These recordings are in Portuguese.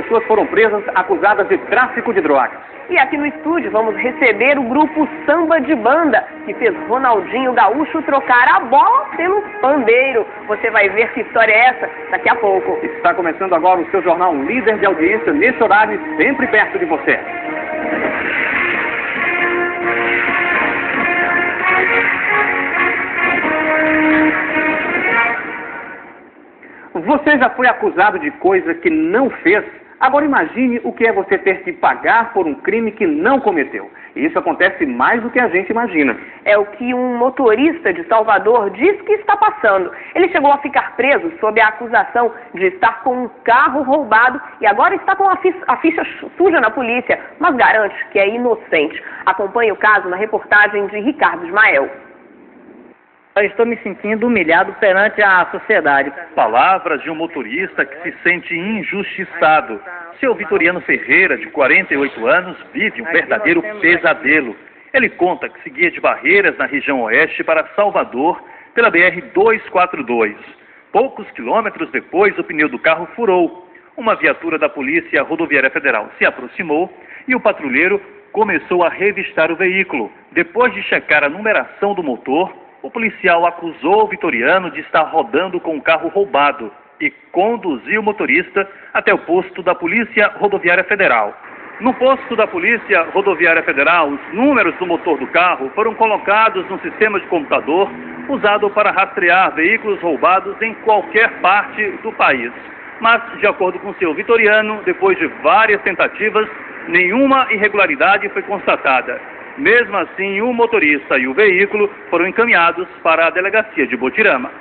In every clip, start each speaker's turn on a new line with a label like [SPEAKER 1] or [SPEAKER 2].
[SPEAKER 1] pessoas foram presas acusadas de tráfico de drogas.
[SPEAKER 2] E aqui no estúdio vamos receber o grupo Samba de Banda, que fez Ronaldinho Gaúcho trocar a bola pelo pandeiro. Você vai ver que história é essa daqui a pouco.
[SPEAKER 1] Está começando agora o seu jornal líder de audiência, nesse horário, sempre perto de você. Você já foi acusado de coisa que não fez? Agora imagine o que é você ter que pagar por um crime que não cometeu. E isso acontece mais do que a gente imagina.
[SPEAKER 2] É o que um motorista de Salvador diz que está passando. Ele chegou a ficar preso sob a acusação de estar com um carro roubado e agora está com a ficha suja na polícia, mas garante que é inocente. Acompanhe o caso na reportagem de Ricardo Ismael.
[SPEAKER 3] Eu estou me sentindo humilhado perante a sociedade.
[SPEAKER 4] Palavras de um motorista que se sente injustiçado. Seu Vitoriano Ferreira, de 48 anos, vive um verdadeiro pesadelo. Ele conta que seguia de Barreiras, na região oeste, para Salvador, pela BR-242. Poucos quilômetros depois, o pneu do carro furou. Uma viatura da Polícia Rodoviária Federal se aproximou e o patrulheiro começou a revistar o veículo. Depois de checar a numeração do motor, o policial acusou o vitoriano de estar rodando com um carro roubado e conduziu o motorista até o posto da Polícia Rodoviária Federal. No posto da Polícia Rodoviária Federal, os números do motor do carro foram colocados no sistema de computador usado para rastrear veículos roubados em qualquer parte do país. Mas, de acordo com o seu vitoriano, depois de várias tentativas, nenhuma irregularidade foi constatada. Mesmo assim, o motorista e o veículo foram encaminhados para a delegacia de Botirama.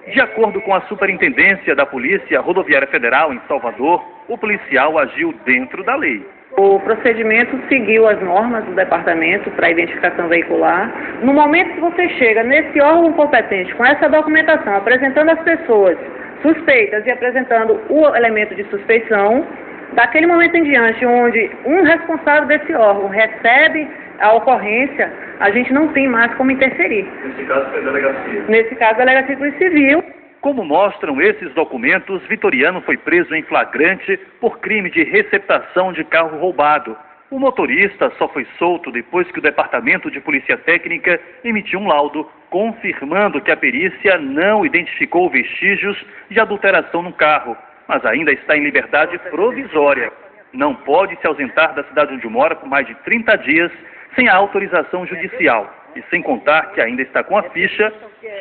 [SPEAKER 4] De acordo com a Superintendência da Polícia Rodoviária Federal em Salvador, o policial agiu dentro da lei.
[SPEAKER 5] O procedimento seguiu as normas do departamento para identificação veicular. No momento que você chega nesse órgão competente com essa documentação, apresentando as pessoas suspeitas e apresentando o elemento de suspeição, daquele momento em diante, onde um responsável desse órgão recebe a ocorrência, a gente não tem mais como interferir.
[SPEAKER 4] Nesse caso, foi a delegacia.
[SPEAKER 5] Nesse caso, a delegacia de polícia civil.
[SPEAKER 4] Como mostram esses documentos, Vitoriano foi preso em flagrante por crime de receptação de carro roubado. O motorista só foi solto depois que o Departamento de Polícia Técnica emitiu um laudo confirmando que a perícia não identificou vestígios de adulteração no carro, mas ainda está em liberdade provisória. Não pode se ausentar da cidade onde mora por mais de 30 dias sem a autorização judicial e sem contar que ainda está com a ficha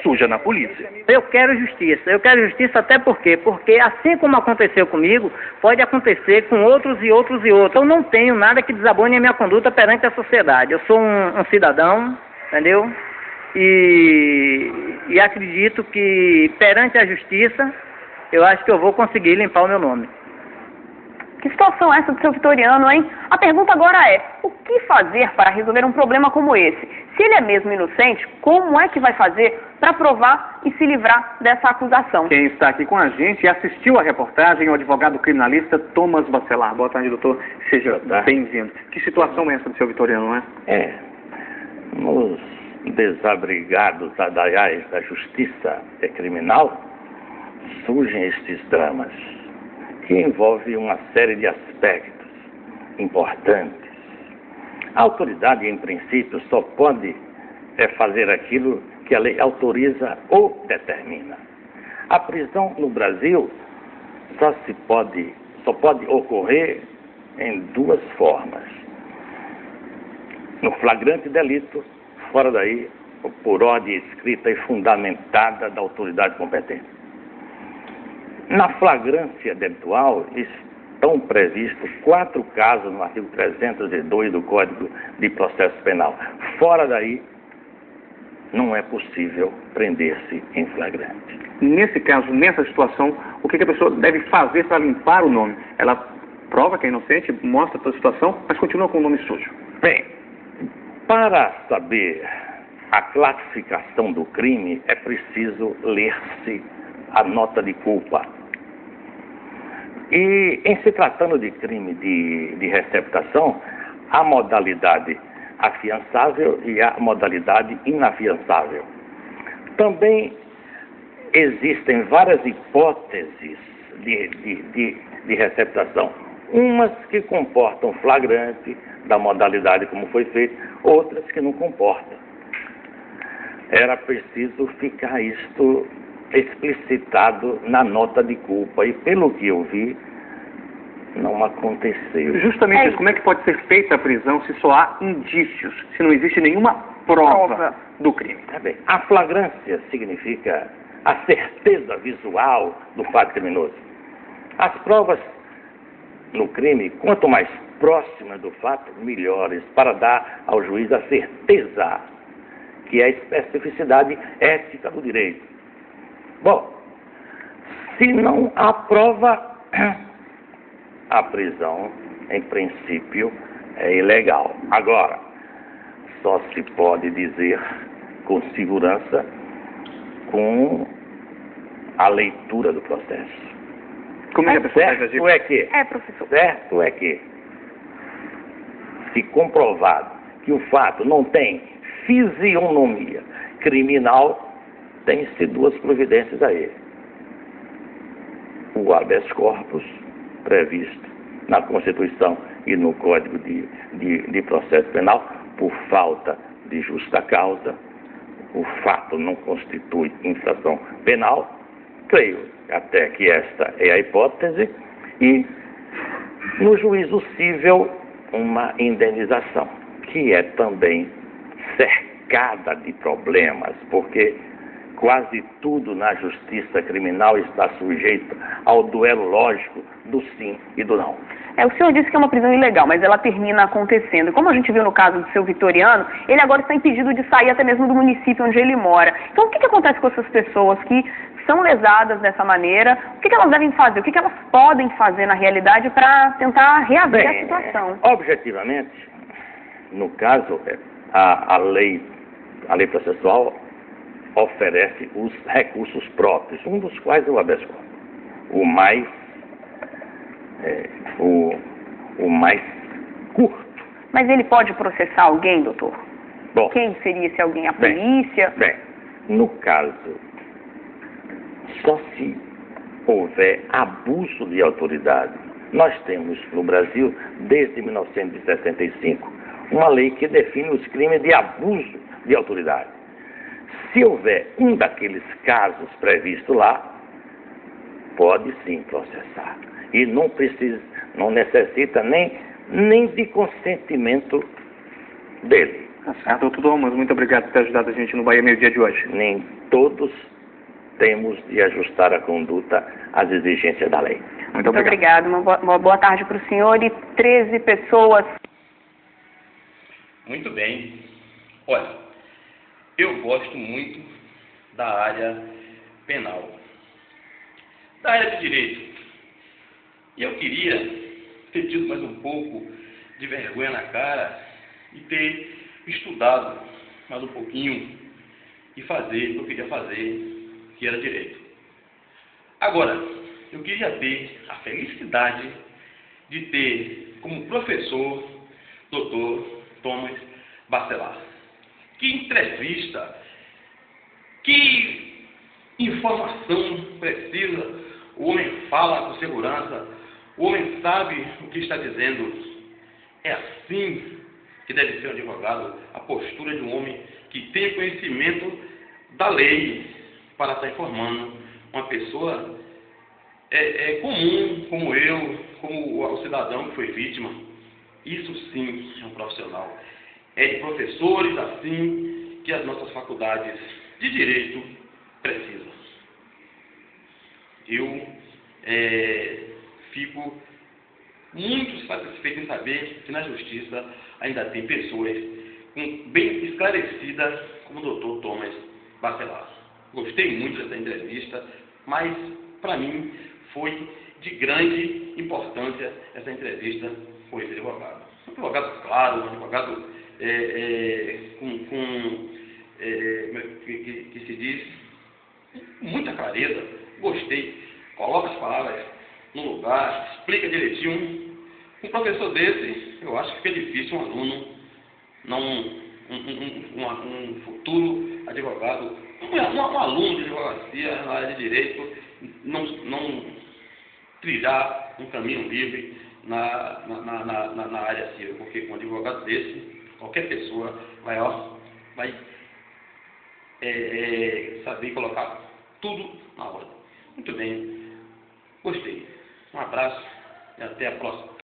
[SPEAKER 4] suja na polícia.
[SPEAKER 3] Eu quero justiça até porque assim como aconteceu comigo, pode acontecer com outros e outros e outros. Eu não tenho nada que desabone a minha conduta perante a sociedade. Eu sou um cidadão, entendeu? E acredito que perante a justiça, eu acho que eu vou conseguir limpar o meu nome.
[SPEAKER 2] Que situação é essa do seu Vitoriano, hein? A pergunta agora é, o que fazer para resolver um problema como esse? Se ele é mesmo inocente, como é que vai fazer para provar e se livrar dessa acusação?
[SPEAKER 1] Quem está aqui com a gente e assistiu a reportagem é o advogado criminalista Thomas Bacelar. Boa tarde, doutor. Seja bem-vindo. Que situação é essa do seu Vitoriano, não é?
[SPEAKER 6] Nos desabrigados adaiais da justiça criminal surgem estes dramas, que envolve uma série de aspectos importantes. A autoridade, em princípio, só pode fazer aquilo que a lei autoriza ou determina. A prisão no Brasil só pode ocorrer em duas formas. No flagrante delito, fora daí, por ordem escrita e fundamentada da autoridade competente. Na flagrância delitual estão previstos 4 casos no artigo 302 do Código de Processo Penal. Fora daí, não é possível prender-se em flagrante.
[SPEAKER 1] Nesse caso, nessa situação, o que a pessoa deve fazer para limpar o nome? Ela prova que é inocente, mostra toda a situação, mas continua com o nome sujo.
[SPEAKER 6] Bem, para saber a classificação do crime, é preciso ler-se a nota de culpa. E, em se tratando de crime de receptação, a modalidade afiançável e a modalidade inafiançável. Também existem várias hipóteses de de receptação. Umas que comportam flagrante da modalidade como foi feito, outras que não comportam. Era preciso ficar isto explicitado na nota de culpa e, pelo que eu vi, não aconteceu.
[SPEAKER 1] Justamente isso. Como é que pode ser feita a prisão se só há indícios, se não existe nenhuma prova do crime?
[SPEAKER 6] Tá bem. A flagrância significa a certeza visual do fato criminoso. As provas no crime, quanto mais próximas do fato, melhores, para dar ao juiz a certeza, que é a especificidade ética do direito. Bom, se não há prova, a prisão, em princípio, é ilegal. Agora, só se pode dizer com segurança com a leitura do processo.
[SPEAKER 1] Como é que a pessoa vai agir?
[SPEAKER 6] Certo é que, se comprovado que o fato não tem fisionomia criminal, tem-se duas providências a ele. O habeas corpus, previsto na Constituição e no Código de Processo Penal, por falta de justa causa, o fato não constitui infração penal, creio até que esta é a hipótese, e no juízo cível uma indenização, que é também cercada de problemas, porque quase tudo na justiça criminal está sujeito ao duelo lógico do sim e do não.
[SPEAKER 2] O senhor disse que é uma prisão ilegal, mas ela termina acontecendo. Como a gente viu no caso do seu Vitoriano, ele agora está impedido de sair até mesmo do município onde ele mora. Então, o que acontece com essas pessoas que são lesadas dessa maneira? O que elas devem fazer? O que elas podem fazer na realidade para tentar reaver a situação?
[SPEAKER 6] Objetivamente, no caso, a lei processual oferece os recursos próprios, um dos quais é o habeas corpus. O mais curto.
[SPEAKER 2] Mas ele pode processar alguém, doutor?
[SPEAKER 6] Bom,
[SPEAKER 2] quem seria esse alguém? A polícia?
[SPEAKER 6] Bem, no caso, só se houver abuso de autoridade. Nós temos no Brasil, desde 1965, uma lei que define os crimes de abuso de autoridade. Se houver um daqueles casos previstos lá, pode sim processar. E não necessita nem de consentimento dele.
[SPEAKER 1] Tá certo, doutor Thomas, muito obrigado por ter ajudado a gente no Bahia Meio Dia de hoje.
[SPEAKER 6] Nem todos temos de ajustar a conduta às exigências da lei.
[SPEAKER 2] Muito obrigado. Uma boa tarde para o senhor e 13 pessoas.
[SPEAKER 7] Muito bem. Olha, eu gosto muito da área penal, da área de direito. E eu queria ter tido mais um pouco de vergonha na cara e ter estudado mais um pouquinho e fazer o que eu queria fazer, que era direito. Agora, eu queria ter a felicidade de ter como professor Dr. Thomas Bacelar. Que entrevista, que informação precisa, o homem fala com segurança, o homem sabe o que está dizendo. É assim que deve ser um advogado, a postura de um homem que tem conhecimento da lei para estar informando uma pessoa comum, como eu, como o cidadão que foi vítima. Isso sim é um profissional. É de professores assim que as nossas faculdades de direito precisam. Eu fico muito satisfeito em saber que na justiça ainda tem pessoas bem esclarecidas como o Dr. Thomas Bacelar. Gostei muito dessa entrevista, mas para mim foi de grande importância essa entrevista com esse advogado. Um advogado claro, um advogado que se diz com muita clareza. Gostei, coloca as palavras no lugar, explica direitinho. Um professor desse, eu acho que fica difícil um aluno, um futuro advogado, um aluno de advocacia na área de direito, não trilhar um caminho livre na área civil, porque com um advogado desse, qualquer pessoa vai saber colocar tudo na ordem. Muito bem, gostei. Um abraço e até a próxima.